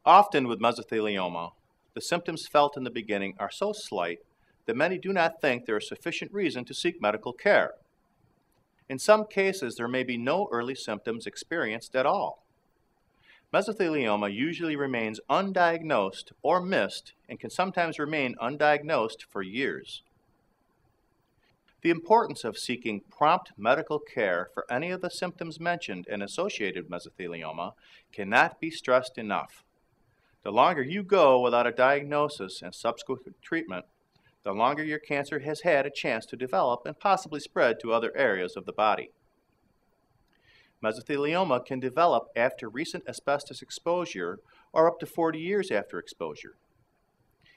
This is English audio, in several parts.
Often with mesothelioma, the symptoms felt in the beginning are so slight that many do not think there is sufficient reason to seek medical care. In some cases, there may be no early symptoms experienced at all. Mesothelioma usually remains undiagnosed or missed and can sometimes remain undiagnosed for years. The importance of seeking prompt medical care for any of the symptoms mentioned and associated with mesothelioma cannot be stressed enough. The longer you go without a diagnosis and subsequent treatment, the longer your cancer has had a chance to develop and possibly spread to other areas of the body. Mesothelioma can develop after recent asbestos exposure or up to 40 years after exposure.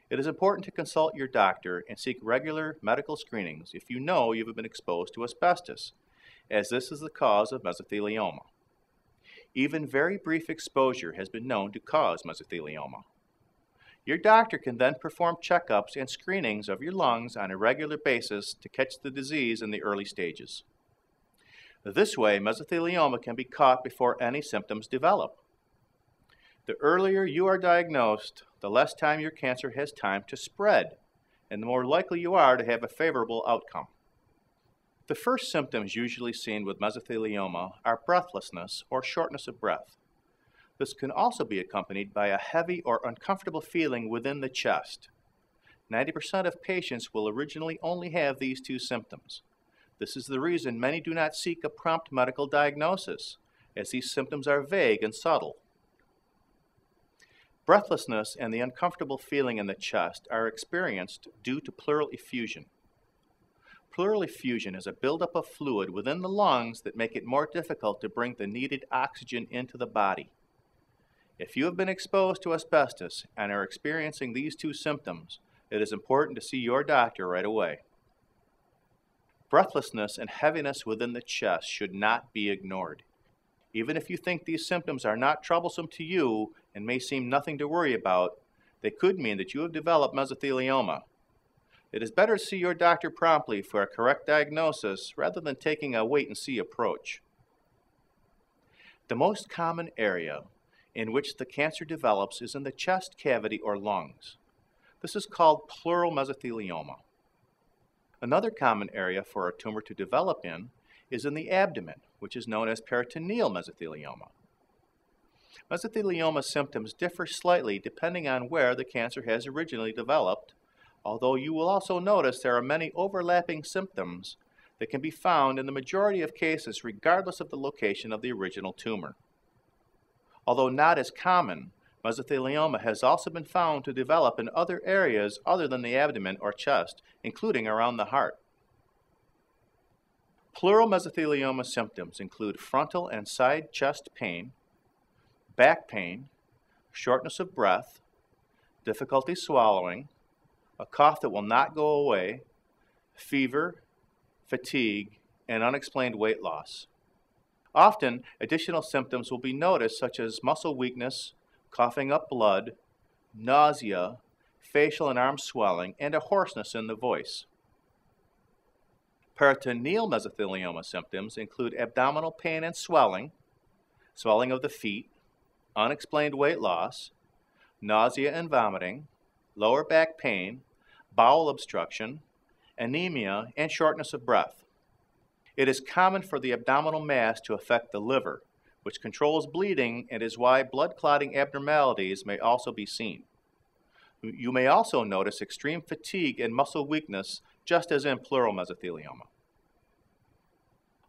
It is important to consult your doctor and seek regular medical screenings if you know you have been exposed to asbestos, as this is the cause of mesothelioma. Even very brief exposure has been known to cause mesothelioma. Your doctor can then perform checkups and screenings of your lungs on a regular basis to catch the disease in the early stages. This way, mesothelioma can be caught before any symptoms develop. The earlier you are diagnosed, the less time your cancer has time to spread, and the more likely you are to have a favorable outcome. The first symptoms usually seen with mesothelioma are breathlessness or shortness of breath. This can also be accompanied by a heavy or uncomfortable feeling within the chest. 90% of patients will originally only have these two symptoms. This is the reason many do not seek a prompt medical diagnosis, as these symptoms are vague and subtle. Breathlessness and the uncomfortable feeling in the chest are experienced due to pleural effusion. Pleural effusion is a buildup of fluid within the lungs that make it more difficult to bring the needed oxygen into the body. If you have been exposed to asbestos and are experiencing these two symptoms, it is important to see your doctor right away. Breathlessness and heaviness within the chest should not be ignored. Even if you think these symptoms are not troublesome to you and may seem nothing to worry about, they could mean that you have developed mesothelioma. It is better to see your doctor promptly for a correct diagnosis rather than taking a wait-and-see approach. The most common area in which the cancer develops is in the chest cavity or lungs. This is called pleural mesothelioma. Another common area for a tumor to develop in is in the abdomen, which is known as peritoneal mesothelioma. Mesothelioma symptoms differ slightly depending on where the cancer has originally developed, although you will also notice there are many overlapping symptoms that can be found in the majority of cases regardless of the location of the original tumor. Although not as common, mesothelioma has also been found to develop in other areas other than the abdomen or chest, including around the heart. Pleural mesothelioma symptoms include frontal and side chest pain, back pain, shortness of breath, difficulty swallowing, a cough that will not go away, fever, fatigue, and unexplained weight loss. Often, additional symptoms will be noticed such as muscle weakness, coughing up blood, nausea, facial and arm swelling, and a hoarseness in the voice. Peritoneal mesothelioma symptoms include abdominal pain and swelling, swelling of the feet, unexplained weight loss, nausea and vomiting, lower back pain, bowel obstruction, anemia, and shortness of breath. It is common for the abdominal mass to affect the liver, which controls bleeding and is why blood clotting abnormalities may also be seen. You may also notice extreme fatigue and muscle weakness, just as in pleural mesothelioma.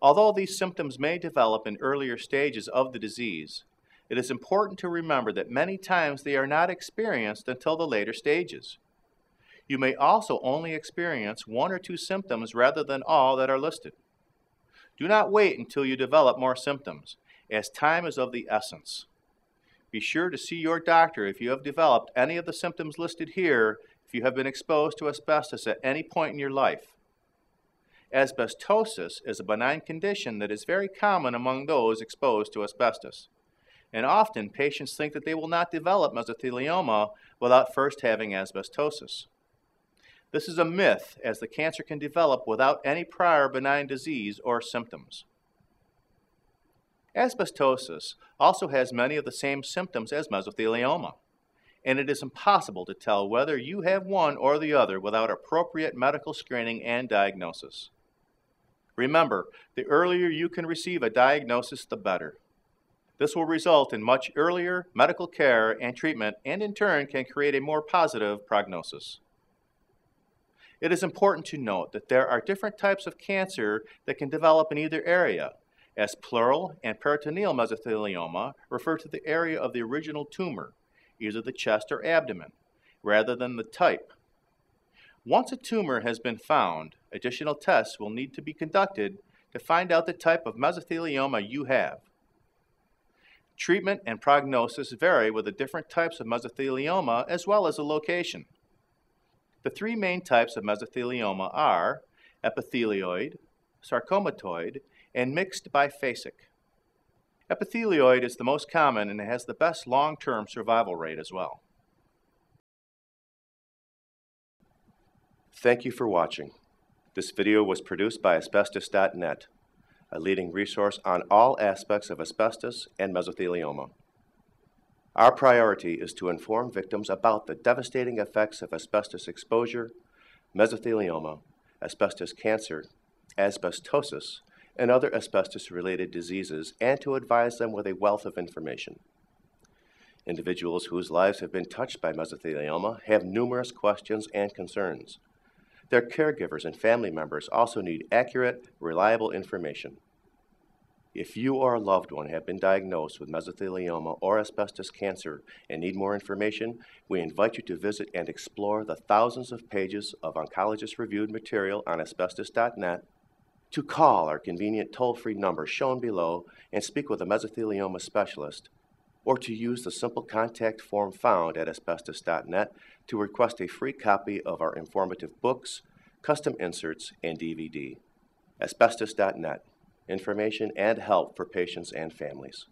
Although these symptoms may develop in earlier stages of the disease, it is important to remember that many times they are not experienced until the later stages. You may also only experience one or two symptoms rather than all that are listed. Do not wait until you develop more symptoms, as time is of the essence. Be sure to see your doctor if you have developed any of the symptoms listed here if you have been exposed to asbestos at any point in your life. Asbestosis is a benign condition that is very common among those exposed to asbestos, and often patients think that they will not develop mesothelioma without first having asbestosis. This is a myth, as the cancer can develop without any prior benign disease or symptoms. Asbestosis also has many of the same symptoms as mesothelioma. and it is impossible to tell whether you have one or the other without appropriate medical screening and diagnosis. Remember, the earlier you can receive a diagnosis, the better. This will result in much earlier medical care and treatment, and in turn can create a more positive prognosis. It is important to note that there are different types of cancer that can develop in either area, as pleural and peritoneal mesothelioma refer to the area of the original tumor, either the chest or abdomen, rather than the type. Once a tumor has been found, additional tests will need to be conducted to find out the type of mesothelioma you have. Treatment and prognosis vary with the different types of mesothelioma as well as the location. The three main types of mesothelioma are epithelioid, sarcomatoid, and mixed biphasic. Epithelioid is the most common and has the best long-term survival rate as well. Thank you for watching. This video was produced by Asbestos.Net, a leading resource on all aspects of asbestos and mesothelioma. Our priority is to inform victims about the devastating effects of asbestos exposure, mesothelioma, asbestos cancer, asbestosis, and other asbestos-related diseases, and to advise them with a wealth of information. Individuals whose lives have been touched by mesothelioma have numerous questions and concerns. Their caregivers and family members also need accurate, reliable information. If you or a loved one have been diagnosed with mesothelioma or asbestos cancer and need more information, we invite you to visit and explore the thousands of pages of oncologist-reviewed material on Asbestos.net, to call our convenient toll-free number shown below and speak with a mesothelioma specialist, or to use the simple contact form found at Asbestos.net to request a free copy of our informative books, custom inserts, and DVD. Asbestos.net. Information and help for patients and families.